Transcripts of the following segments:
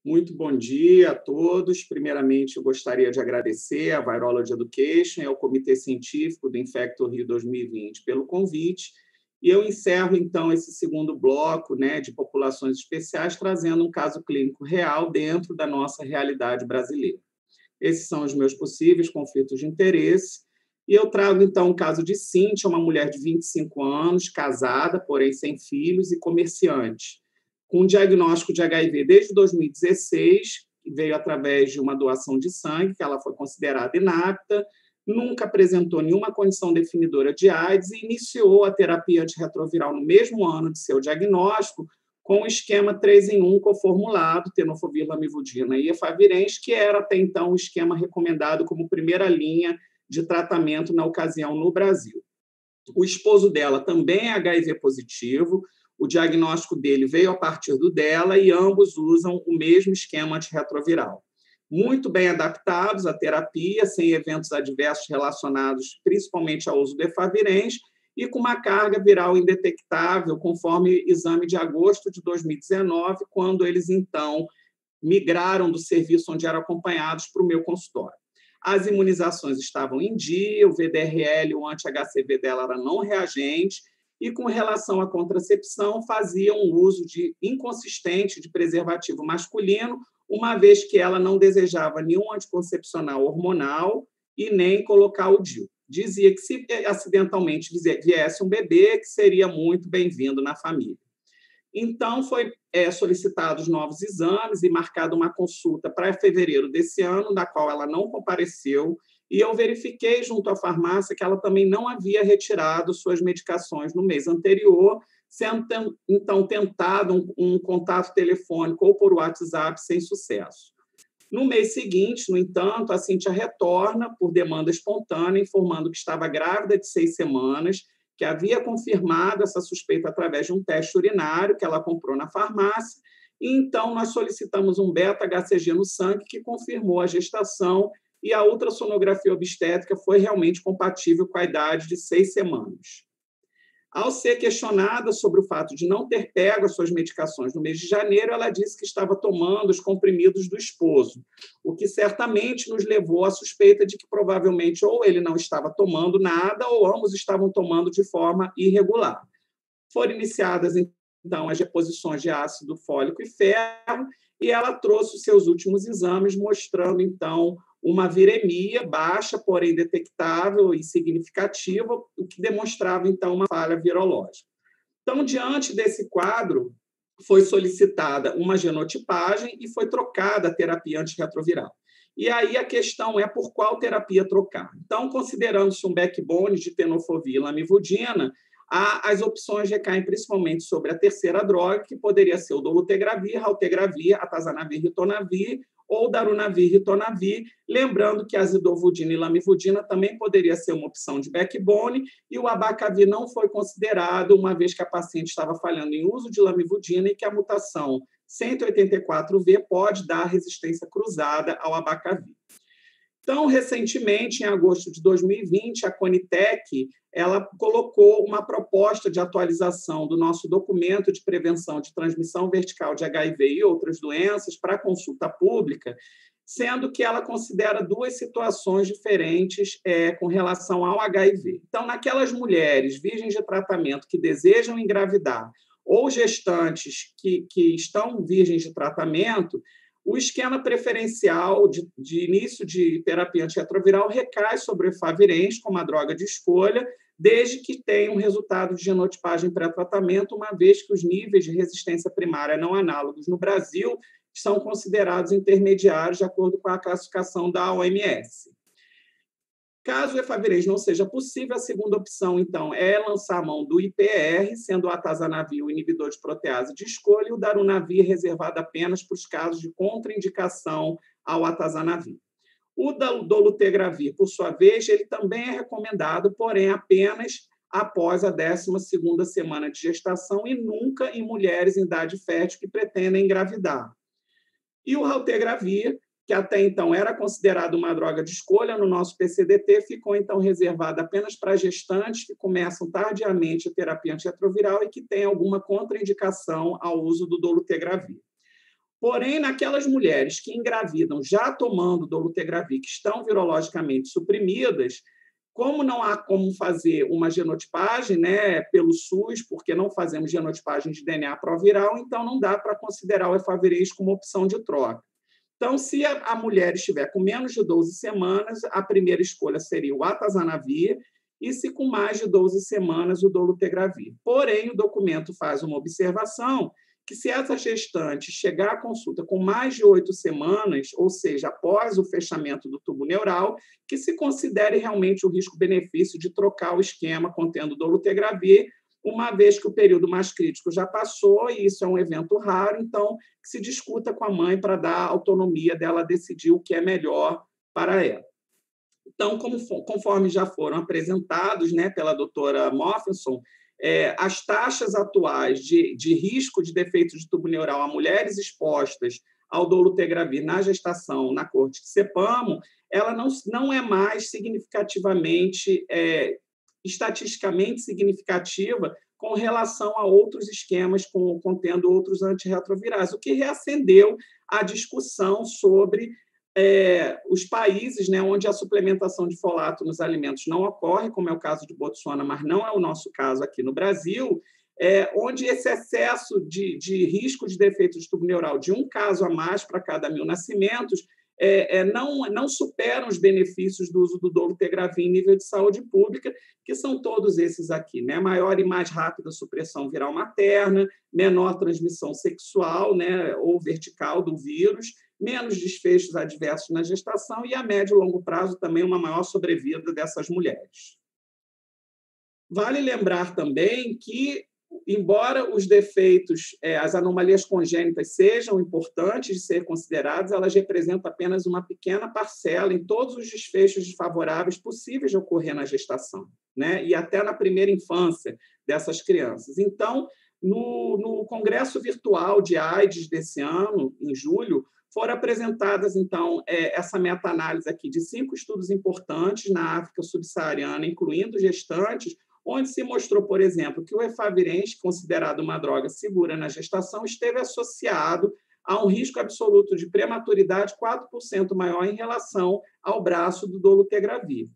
Muito bom dia a todos. Primeiramente, eu gostaria de agradecer à Virology Education e ao Comitê Científico do Infecto Rio 2020 pelo convite. E eu encerro, então, esse segundo bloco, de populações especiais, trazendo um caso clínico real dentro da nossa realidade brasileira. Esses são os meus possíveis conflitos de interesse. E eu trago, então, o caso de Cíntia, uma mulher de 25 anos, casada, porém sem filhos, e comerciante, com um diagnóstico de HIV desde 2016, que veio através de uma doação de sangue, que ela foi considerada inapta, nunca apresentou nenhuma condição definidora de AIDS e iniciou a terapia antirretroviral no mesmo ano de seu diagnóstico, com o esquema 3 em 1 coformulado, tenofovir, lamivudina e efavirenz, que era até então o esquema recomendado como primeira linha de tratamento na ocasião no Brasil. O esposo dela também é HIV positivo, o diagnóstico dele veio a partir do dela e ambos usam o mesmo esquema antirretroviral. Muito bem adaptados à terapia, sem eventos adversos relacionados principalmente ao uso do efavirenz e com uma carga viral indetectável, conforme exame de agosto de 2019, quando eles, então, migraram do serviço onde eram acompanhados para o meu consultório. As imunizações estavam em dia, o VDRL, o anti-HCV dela era não reagente, e com relação à contracepção, faziam um uso inconsistente de preservativo masculino, uma vez que ela não desejava nenhum anticoncepcional hormonal e nem colocar o DIU. Dizia que se acidentalmente viesse um bebê, que seria muito bem-vindo na família. Então, foi solicitados novos exames e marcada uma consulta para fevereiro desse ano, da qual ela não compareceu, e eu verifiquei junto à farmácia que ela também não havia retirado suas medicações no mês anterior, sendo, então, tentado um contato telefônico ou por WhatsApp sem sucesso. No mês seguinte, no entanto, a Cíntia retorna por demanda espontânea, informando que estava grávida de 6 semanas, que havia confirmado essa suspeita através de um teste urinário que ela comprou na farmácia, e então nós solicitamos um beta-HCG no sangue que confirmou a gestação e a ultrassonografia obstétrica foi realmente compatível com a idade de 6 semanas. Ao ser questionada sobre o fato de não ter pego as suas medicações no mês de janeiro, ela disse que estava tomando os comprimidos do esposo, o que certamente nos levou à suspeita de que provavelmente ou ele não estava tomando nada ou ambos estavam tomando de forma irregular. Foram iniciadas, então, as reposições de ácido fólico e ferro, e ela trouxe os seus últimos exames, mostrando, então, uma viremia baixa, porém detectável e significativa, o que demonstrava, então, uma falha virológica. Então, diante desse quadro, foi solicitada uma genotipagem e foi trocada a terapia antirretroviral. E aí a questão é por qual terapia trocar. Então, considerando-se um backbone de tenofovir e lamivudina, as opções recaem principalmente sobre a terceira droga, que poderia ser o dolutegravir, raltegravir, atazanavir, ritonavir, ou darunavir, ritonavir, lembrando que a zidovudina e lamivudina também poderia ser uma opção de backbone, e o abacavir não foi considerado, uma vez que a paciente estava falhando em uso de lamivudina e que a mutação 184V pode dar resistência cruzada ao abacavir. Então, recentemente, em agosto de 2020, a Conitec ela colocou uma proposta de atualização do nosso documento de prevenção de transmissão vertical de HIV e outras doenças para consulta pública, sendo que ela considera duas situações diferentes com relação ao HIV. Então, naquelas mulheres virgens de tratamento que desejam engravidar ou gestantes que estão virgens de tratamento, o esquema preferencial de início de terapia antirretroviral recai sobre o efavirenz como a droga de escolha, desde que tenha um resultado de genotipagem pré-tratamento, uma vez que os níveis de resistência primária não análogos no Brasil são considerados intermediários de acordo com a classificação da OMS. Caso o efavirenz não seja possível, a segunda opção, então, é lançar a mão do IPR, sendo o atazanavir o inibidor de protease de escolha e o darunavir reservado apenas para os casos de contraindicação ao atazanavir. O dolutegravir, por sua vez, ele também é recomendado, porém apenas após a 12ª semana de gestação e nunca em mulheres em idade fértil que pretendem engravidar. E o raltegravir, que até então era considerado uma droga de escolha no nosso PCDT, ficou então reservada apenas para gestantes que começam tardiamente a terapia antirretroviral e que têm alguma contraindicação ao uso do dolutegravir. Porém, naquelas mulheres que engravidam já tomando dolutegravir, que estão virologicamente suprimidas, como não há como fazer uma genotipagem, né, pelo SUS, porque não fazemos genotipagem de DNA proviral, então não dá para considerar o efavirenz como opção de troca. Então, se a mulher estiver com menos de 12 semanas, a primeira escolha seria o atazanavir, e se com mais de 12 semanas, o dolutegravir. Porém, o documento faz uma observação que se essa gestante chegar à consulta com mais de 8 semanas, ou seja, após o fechamento do tubo neural, que se considere realmente o risco-benefício de trocar o esquema contendo dolutegravir, uma vez que o período mais crítico já passou, e isso é um evento raro, então que se discuta com a mãe para dar autonomia dela decidir o que é melhor para ela. Então, conforme já foram apresentados, né, pela doutora Moffinson, as taxas atuais de risco de defeito de tubo neural a mulheres expostas ao dolutegravir na gestação na corte de CEPAMO, ela não é mais significativamente, estatisticamente significativa com relação a outros esquemas contendo outros antirretrovirais, o que reacendeu a discussão sobre os países, né, onde a suplementação de folato nos alimentos não ocorre, como é o caso de Botsuana, mas não é o nosso caso aqui no Brasil, onde esse excesso de risco de defeito de tubo neural de um caso a mais para cada 1.000 nascimentos não superam os benefícios do uso do dolutegravir em nível de saúde pública, que são todos esses aqui, né? Maior e mais rápida supressão viral materna, menor transmissão sexual, né, ou vertical do vírus, menos desfechos adversos na gestação e, a médio e longo prazo, também uma maior sobrevida dessas mulheres. Vale lembrar também que, embora os defeitos, as anomalias congênitas sejam importantes de ser consideradas, elas representam apenas uma pequena parcela em todos os desfechos desfavoráveis possíveis de ocorrer na gestação, né? E até na primeira infância dessas crianças. Então, no Congresso Virtual de AIDS desse ano, em julho, foram apresentadas, então, essa meta-análise aqui de 5 estudos importantes na África subsaariana, incluindo gestantes, onde se mostrou, por exemplo, que o efavirenz, considerado uma droga segura na gestação, esteve associado a um risco absoluto de prematuridade 4% maior em relação ao braço do dolutegravir.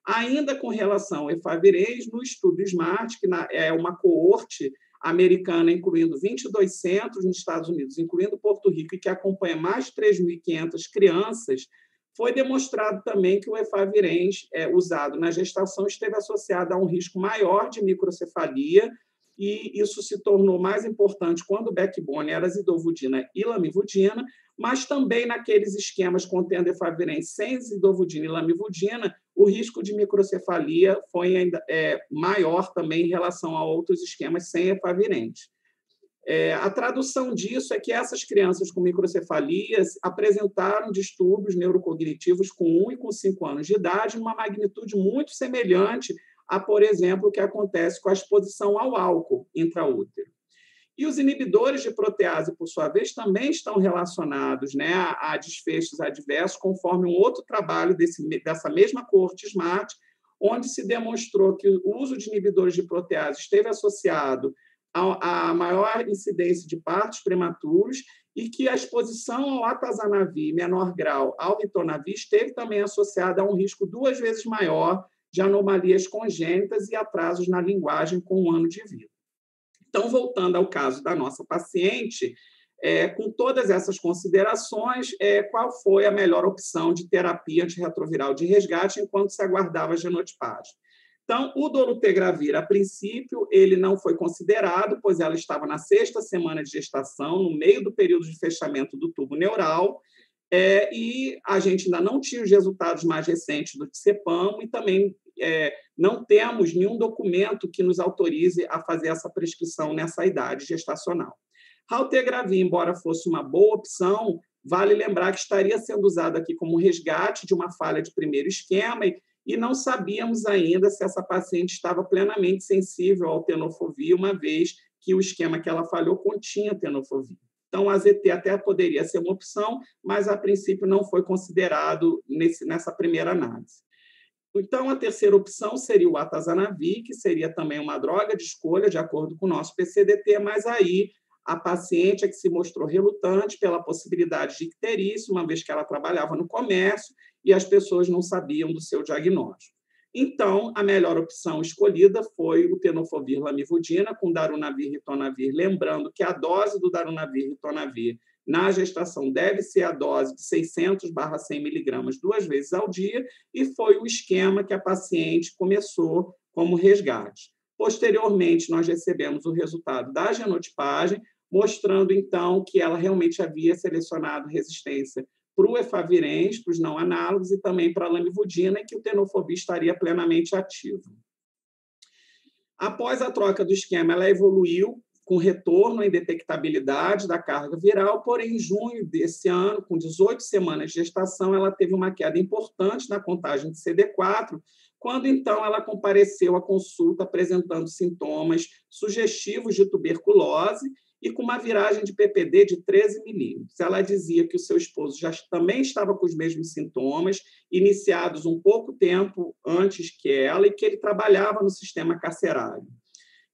Ainda com relação ao efavirenz, no estudo SMART, que é uma coorte americana, incluindo 22 centros nos Estados Unidos, incluindo Porto Rico, e que acompanha mais de 3.500 crianças, foi demonstrado também que o efavirenz usado na gestação esteve associado a um risco maior de microcefalia, e isso se tornou mais importante quando o backbone era zidovudina e lamivudina, mas também naqueles esquemas contendo efavirenz sem zidovudina e lamivudina, o risco de microcefalia foi ainda maior também em relação a outros esquemas sem efavirenz. A tradução disso é que essas crianças com microcefalias apresentaram distúrbios neurocognitivos com 1 e com 5 anos de idade, uma magnitude muito semelhante a, por exemplo, o que acontece com a exposição ao álcool intraútero. E os inibidores de protease, por sua vez, também estão relacionados, né, a desfechos adversos, conforme um outro trabalho dessa mesma coorte SMART, onde se demonstrou que o uso de inibidores de protease esteve associado a maior incidência de partos prematuros e que a exposição ao atazanavir, em menor grau, ao ritonavir, esteve também associada a um risco 2 vezes maior de anomalias congênitas e atrasos na linguagem com 1 ano de vida. Então, voltando ao caso da nossa paciente, com todas essas considerações, qual foi a melhor opção de terapia antirretroviral de resgate enquanto se aguardava a genotipagem? Então, o dolutegravir, a princípio, ele não foi considerado, pois ela estava na 6ª semana de gestação, no meio do período de fechamento do tubo neural, e a gente ainda não tinha os resultados mais recentes do CEPAMO e também não temos nenhum documento que nos autorize a fazer essa prescrição nessa idade gestacional. Raltegravir, embora fosse uma boa opção, vale lembrar que estaria sendo usado aqui como resgate de uma falha de primeiro esquema e não sabíamos ainda se essa paciente estava plenamente sensível ao tenofovir, uma vez que o esquema que ela falhou continha tenofovir. Então, a AZT até poderia ser uma opção, mas, a princípio, não foi considerado nessa primeira análise. Então, a terceira opção seria o atazanavir, que seria também uma droga de escolha, de acordo com o nosso PCDT, mas aí A paciente é que se mostrou relutante pela possibilidade de icterícia, uma vez que ela trabalhava no comércio e as pessoas não sabiam do seu diagnóstico. Então, a melhor opção escolhida foi o tenofovir lamivudina com darunavir e ritonavir, lembrando que a dose do darunavir e ritonavir na gestação deve ser a dose de 600/100 miligramas 2 vezes ao dia, e foi o esquema que a paciente começou como resgate. Posteriormente, nós recebemos o resultado da genotipagem, mostrando, então, que ela realmente havia selecionado resistência para o efavirenz, para os não análogos, e também para a lamivudina, e que o tenofovir estaria plenamente ativo. Após a troca do esquema, ela evoluiu com retorno à indetectabilidade da carga viral, porém, em junho desse ano, com 18 semanas de gestação, ela teve uma queda importante na contagem de CD4, quando, então, ela compareceu à consulta apresentando sintomas sugestivos de tuberculose e com uma viragem de PPD de 13 milímetros. Ela dizia que o seu esposo já também estava com os mesmos sintomas, iniciados um pouco tempo antes que ela, e que ele trabalhava no sistema carcerário.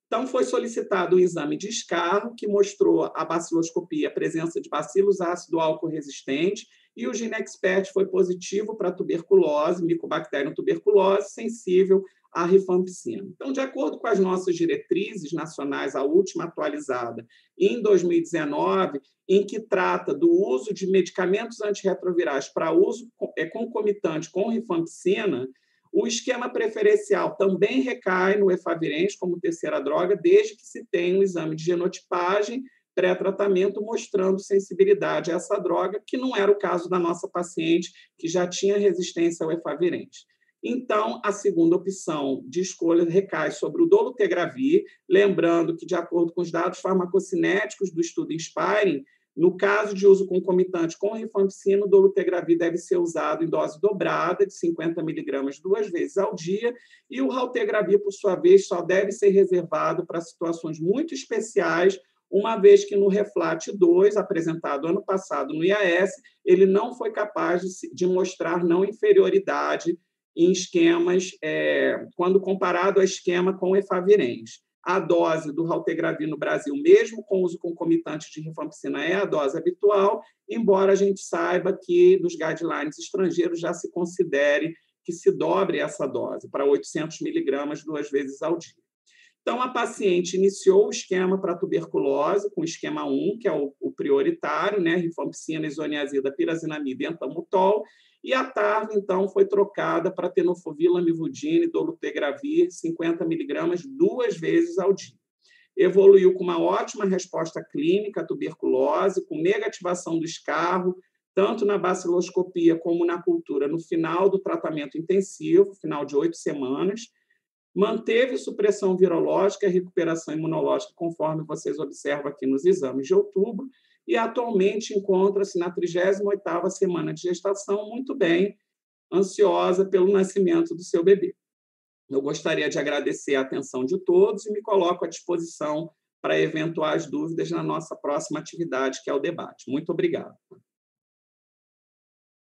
Então, foi solicitado o exame de escarro, que mostrou a baciloscopia, a presença de bacilos ácido álcool resistente, e o GeneXpert foi positivo para tuberculose, Mycobacterium tuberculose, sensível à rifampicina. Então, de acordo com as nossas diretrizes nacionais, a última atualizada em 2019, em que trata do uso de medicamentos antirretrovirais para uso concomitante com rifampicina, o esquema preferencial também recai no efavirenz como terceira droga, desde que se tenha um exame de genotipagem pré-tratamento mostrando sensibilidade a essa droga, que não era o caso da nossa paciente, que já tinha resistência ao efavirenz. Então, a segunda opção de escolha recai sobre o dolutegravir, lembrando que, de acordo com os dados farmacocinéticos do estudo Inspiring, no caso de uso concomitante com rifampicina, o dolutegravir deve ser usado em dose dobrada, de 50 miligramas 2 vezes ao dia, e o raltegravir, por sua vez, só deve ser reservado para situações muito especiais, uma vez que no REFLAT-2, apresentado ano passado no IAS, ele não foi capaz de mostrar não inferioridade em esquemas, quando comparado ao esquema com efavirenz. A dose do raltegravir no Brasil, mesmo com uso concomitante de rifampicina, é a dose habitual, embora a gente saiba que nos guidelines estrangeiros já se considere que se dobre essa dose para 800 miligramas 2 vezes ao dia. Então, a paciente iniciou o esquema para tuberculose, com o esquema 1, que é o prioritário, né? Rifampicina, isoniazida, pirazinamida e ethambutol, e a tarde, então, foi trocada para tenofovir, lamivudina e dolutegravir, 50 miligramas 2 vezes ao dia. Evoluiu com uma ótima resposta clínica à tuberculose, com negativação do escarro, tanto na baciloscopia como na cultura, no final do tratamento intensivo, final de 8 semanas, manteve supressão virológica e recuperação imunológica, conforme vocês observam aqui nos exames de outubro, e atualmente encontra-se na 38ª semana de gestação, muito bem, ansiosa pelo nascimento do seu bebê. Eu gostaria de agradecer a atenção de todos e me coloco à disposição para eventuais dúvidas na nossa próxima atividade, que é o debate. Muito obrigado.